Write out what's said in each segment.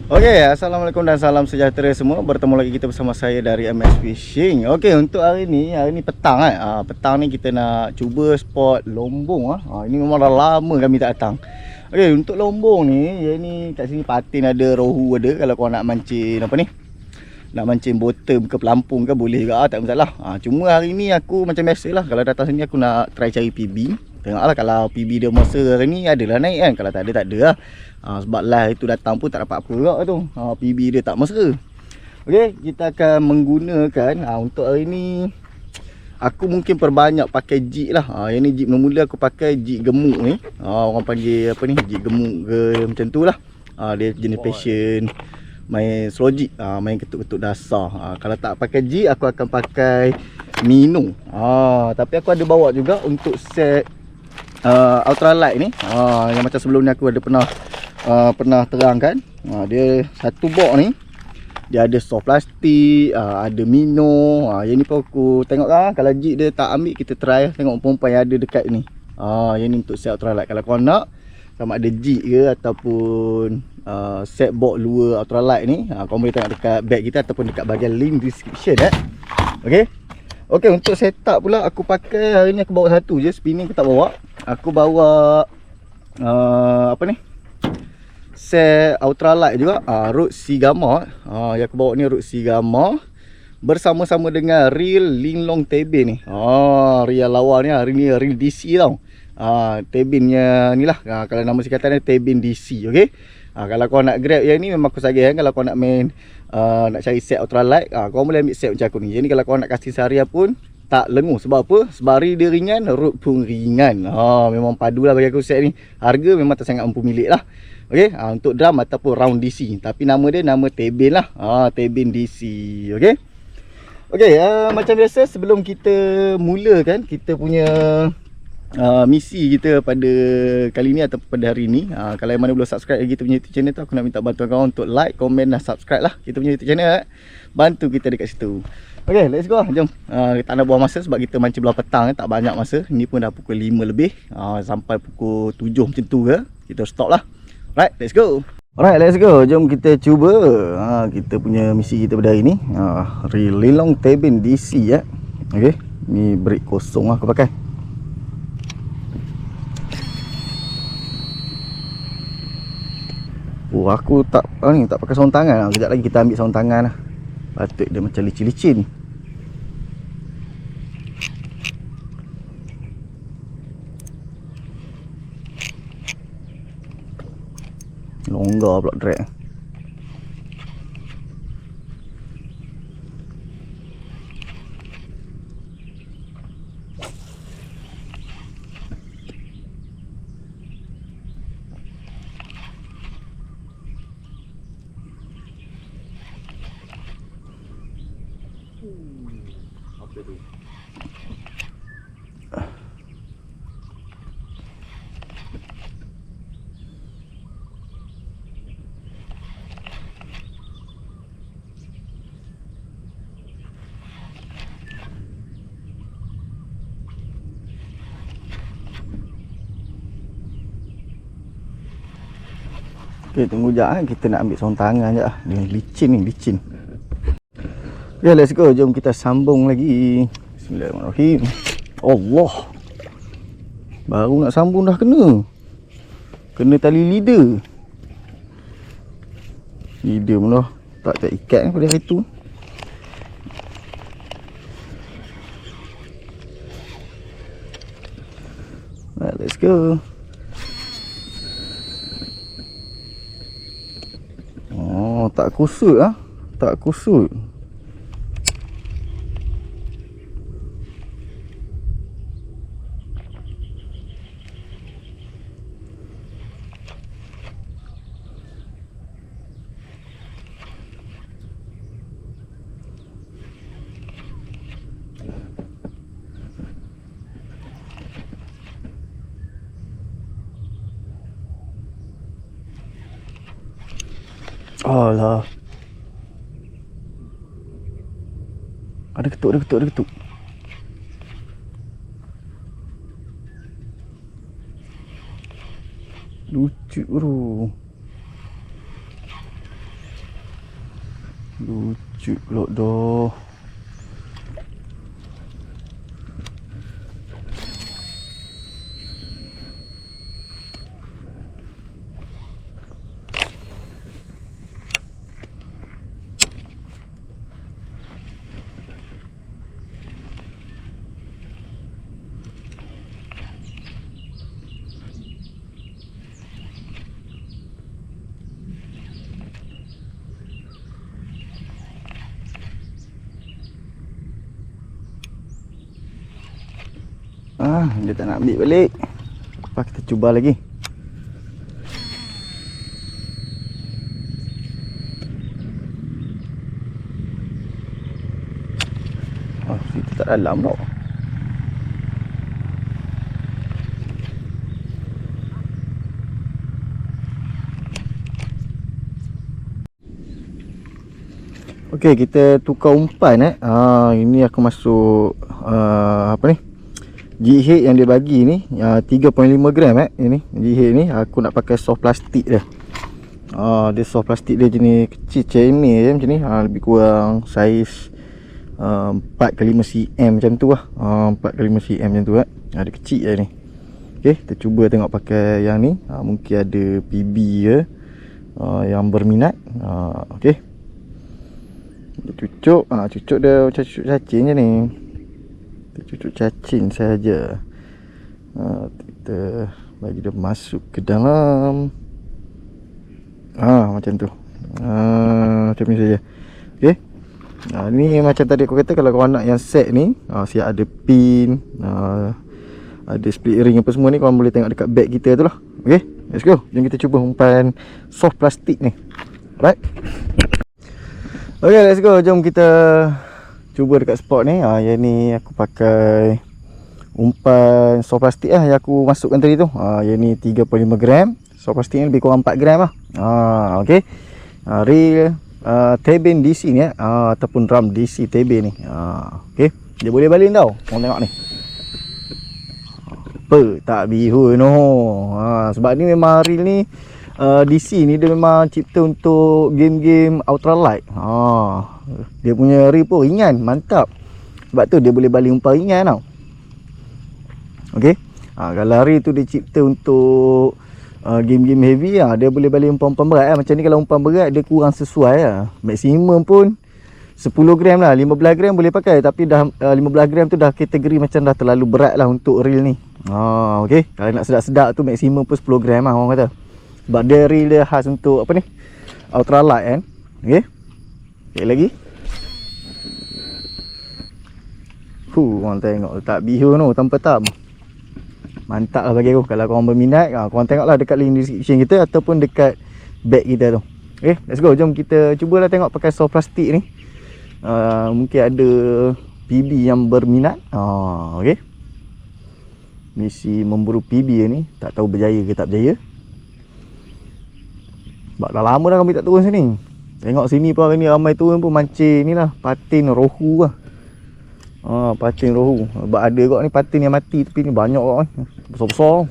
Okey, assalamualaikum dan salam sejahtera semua. Bertemu lagi kita bersama saya dari MS Fishing. Okey, untuk hari ni petang petang ni kita nak cuba spot lombong ini memang dah lama kami tak datang. Okey, untuk lombong ni, ni kat sini patin ada, rohu ada. Kalau kau nak mancing apa ni? Nak mancing bottom ke pelampung ke boleh juga, tak masalah. Cuma hari ni aku macam biasalah, kalau datang sini aku nak try cari PB. Tengoklah kalau PB dia masa hari ni adalah naik kan. Kalau tak ada, tak ada lah. Sebab live itu datang pun tak dapat apa juga tu. PB dia tak mesra. Okey, kita akan menggunakan untuk hari ni aku mungkin perbanyak pakai jig lah. Yang ni jig mula-mula aku pakai jig gemuk ni. Orang panggil apa ni? Jig gemuk ke macam tu lah. Dia jenis passion, main slow jig, main ketuk-ketuk dasar. Kalau tak pakai jig aku akan pakai Mino. Tapi aku ada bawa juga untuk set ultralight ni. Yang macam sebelum ni aku ada pernah terangkan. Dia satu box ni dia ada soft plastik, ada Mino. Yang ni pun aku tengok lah. Kalau jig dia tak ambil, kita try tengok pompa yang ada dekat ni. Yang ni untuk set ultralight. Kalau kau nak sama ada jig ke ataupun set box lure ultralight ni, kau boleh tengok dekat bag kita ataupun dekat bahagian link description. Okey, untuk setup pula aku pakai hari ni aku bawa satu je, spinning aku tak bawa. Aku bawa apa ni? Set ultralight juga, Rode Sigama. Yang aku bawa ni Rode Sigama bersama-sama dengan reel Linglong Tebin ni. Reel lawa ni hari ni reel DC tau. Tebinnya ni lah, kalau nama singkatannya Tebin DC. Okey. Kalau kau nak grab yang ni memang aku suggest kalau kau nak main nak cari set ultralight, kau boleh ambil set macam aku ni. Jadi kalau kau nak kasih seharian pun tak lenguh. Sebab apa? Sebab dia ringan, Rode pun ringan. Memang padu lah bagi aku set ni. Harga memang tak sangat mampu milik lah. Okey, untuk drum ataupun round DC. Tapi nama dia nama Tebin lah. Tebin DC. Okey. Okey, macam biasa sebelum kita mulakan kita punya misi kita pada kali ni atau pada hari ni, kalau yang mana belum subscribe lagi kita punya YouTube channel tu, aku nak minta bantuan kau untuk like, komen dan subscribe lah kita punya YouTube channel. Bantu kita dekat situ. Okay, let's go. Jom. Tak nak buang masa sebab kita mancing belah petang, tak banyak masa. Ni pun dah pukul 5 lebih, sampai pukul 7 macam tu ke kita stop lah. Right, let's go. Alright, let's go. Jom kita cuba kita punya misi kita pada hari ni. Reel Linglong Tebin DC ya. Okay, ni break kosong lah aku pakai. Aku tak pakai sarung tangan. Sekejap lagi kita ambil sarung tangan lah. Patut dia macam licin-licin. Longgar pula drag. Apa tu? Okay, tunggu sekejap kita nak ambil sarung tangan je lah. Dia licin ni, licin. Okay, let's go. Jom kita sambung lagi. Bismillahirrahmanirrahim. Allah, baru nak sambung dah kena tali leader. Leader pun dah tak ikat pada hari tu. Right, let's go. Tak kusut tak kusut. Alah. Ada ketuk. Lucu bro. Lucu pula dah. Dia tak nak ambil balik. Lepas kita cuba lagi. Situ tak dalam tau. Okey, kita tukar umpan ini aku masuk apa ni? Jig yang dia bagi ni 3.5 gram ini jig ni aku nak pakai soft plastik dia. Dia soft plastik dia jenis kecil macam ni je, macam ni. Lebih kurang saiz 4x5 cm macam tu lah. 4x5 cm macam tu dia kecil je ni. Okey, kita cuba tengok pakai yang ni. Mungkin ada PB ke yang berminat. Okey, cucuk cucuk dia macam cucuk cacing je ni. Cucuk cacing saja. Kita bagi dia masuk ke dalam. Macam tu. Macam ni saja. Okey. Ni macam tadi aku kata, kalau korang nak yang set ni, siap ada pin, ada split ring apa semua ni, korang boleh tengok dekat bag kita tu lah. Okey, let's go. Jom kita cuba umpan soft plastik ni. Right. Okey, let's go. Jom kita cuba dekat spot ni. Yang ni aku pakai umpan soft plastik yang aku masukkan tadi tu. Yang ni 3.5 gram. Soft plastik ni lebih kurang 4 gram lah. Okey. Reel Tebin DC ni ataupun drum DC Tebin ni. Okey, dia boleh baling tau. Korang tengok ni. Apa tak bihun sebab ni memang reel ni DC ni dia memang cipta untuk game-game ultralight. Dia punya reel pun ringan, mantap. Sebab tu dia boleh baling umpan ringan tau. Okey. Kalau reel tu dia cipta untuk game-game heavy dia boleh baling umpan-umpan berat Macam ni kalau umpan berat dia kurang sesuai Maksimum pun 10 gram lah, 15 gram boleh pakai. Tapi dah 15 gram tu dah kategori macam dah terlalu berat lah untuk reel ni. Okey. Kalau nak sedap-sedap tu maksimum pun 10 gram lah orang kata. Sebab dia reel dia khas untuk apa ni, ultralight kan. Okey. Okey lagi. Korang tengok tak bihun tu tanpa tam. Mantap lah bagi aku. Kalau korang berminat, korang tengoklah dekat link description kita ataupun dekat bag kita tu. Okay, let's go. Jom kita cubalah tengok pakai soft plastik ni. Mungkin ada PB yang berminat. Okay, misi memburu PB ni. Tak tahu berjaya ke tak berjaya. Sebab dah lama dah kami tak turun sini. Tengok sini pun hari ni ramai turun pun mancing ni lah. Patin rohu lah. Patin rohu. Sebab ada kot ni patin yang mati, tapi ni banyak kot ni. Besar-besar.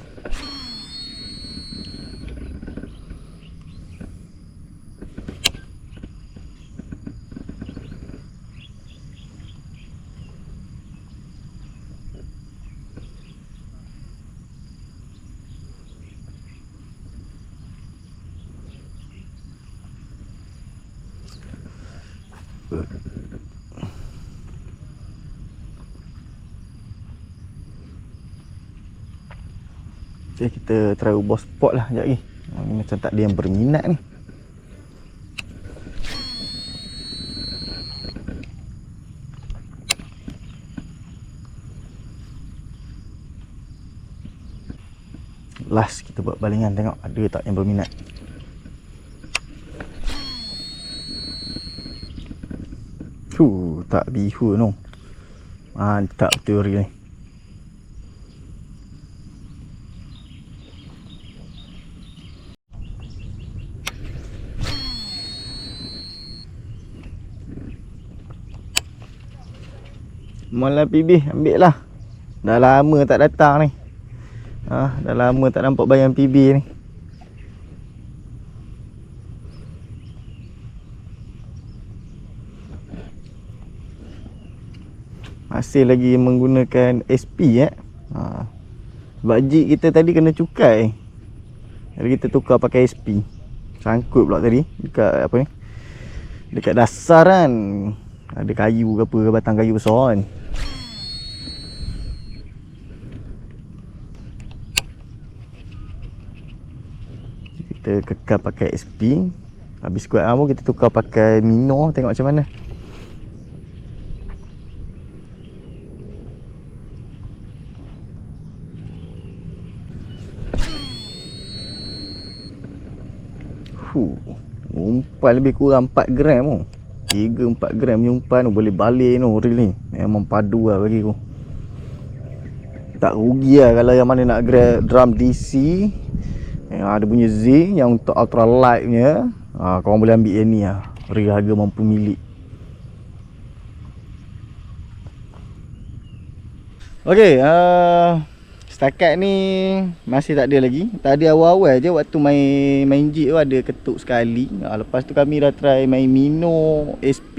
Okay, kita try ubah spot lah sekejap lagi. Ni macam tak ada yang berminat ni. Last kita buat balingan, tengok ada tak yang berminat. Tak bihun tu. Mantap teori ni. Malah PB, ambil lah. Dah lama tak datang ni. Dah lama tak nampak bayang PB ni. Masih lagi menggunakan SP sebab jig kita tadi kena cukai. Jadi kita tukar pakai SP. Sangkut pula tadi dekat apa ni, dekat dasar kan. Ada kayu ke apa, batang kayu besar kan. Kita kekal pakai SP. Habis kuat pun kita tukar pakai Mino. Tengok macam mana. Umpan lebih kurang 4 gram tu. 3-4 gram punya umpan tu. Boleh balik tu reel ni. Memang padu lah bagi aku. Tak rugi lah kalau yang mana nak grab drum DC yang ada punya Z, yang untuk ultra light punya. Korang boleh ambil yang ni lah. Reel harga mampu milik. Okay, setakat ni masih tak ada lagi. Tadi awal-awal je waktu main jig tu ada ketuk sekali. Lepas tu kami dah try main Mino, SP.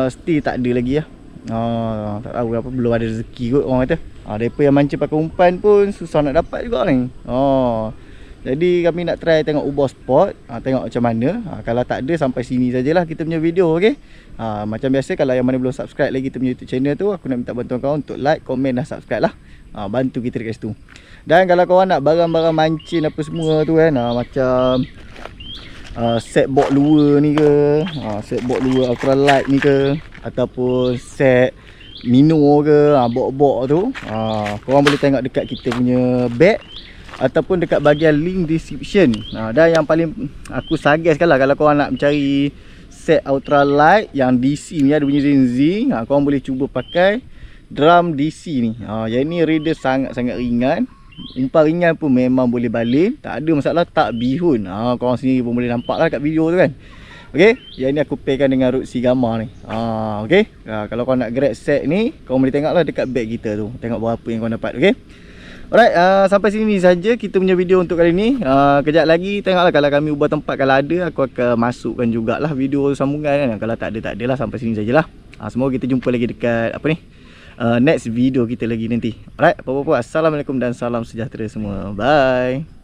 Still tak ada lagi lah. Tak tahu apa, belum ada rezeki kot orang kata. Mereka yang mancing pakai umpan pun susah nak dapat juga ni. Jadi kami nak try tengok ubah spot. Tengok macam mana. Kalau tak ada, sampai sini sajalah kita punya video. Okay. Macam biasa, kalau yang mana belum subscribe lagi kita punya YouTube channel tu, aku nak minta bantuan kau untuk like, komen dan subscribe lah. Bantu kita dekat situ. Dan kalau korang nak barang-barang mancing apa semua tu kan, macam set board lure ni ke, set board lure ultralight ni ke, ataupun set Mino ke, board-board tu, korang boleh tengok dekat kita punya bag ataupun dekat bahagian link description. Dan yang paling aku suggest lah, kalau korang nak mencari set ultralight yang DC ni ada bunyi Z, korang boleh cuba pakai drum DC ni. Yang ni raider sangat-sangat ringan. Umpan ringan pun memang boleh balik. Tak ada masalah, tak bihun. Korang sendiri pun boleh nampak lah kat video tu kan. Okay, yang ni aku pairkan dengan Rootsy Gamma ni. Okay, kalau korang nak grab set ni, korang boleh tengok lah dekat bag kita tu. Tengok berapa yang korang dapat. Okay. Alright, sampai sini saja kita punya video untuk kali ni. Kejap lagi tengoklah kalau kami ubah tempat. Kalau ada, aku akan masukkan jugalah video sambungan kan. Kalau tak ada, tak adalah. Sampai sini sajalah. Semoga kita jumpa lagi dekat apa ni, next video kita lagi nanti. Alright, apa-apa, assalamualaikum dan salam sejahtera semua. Bye.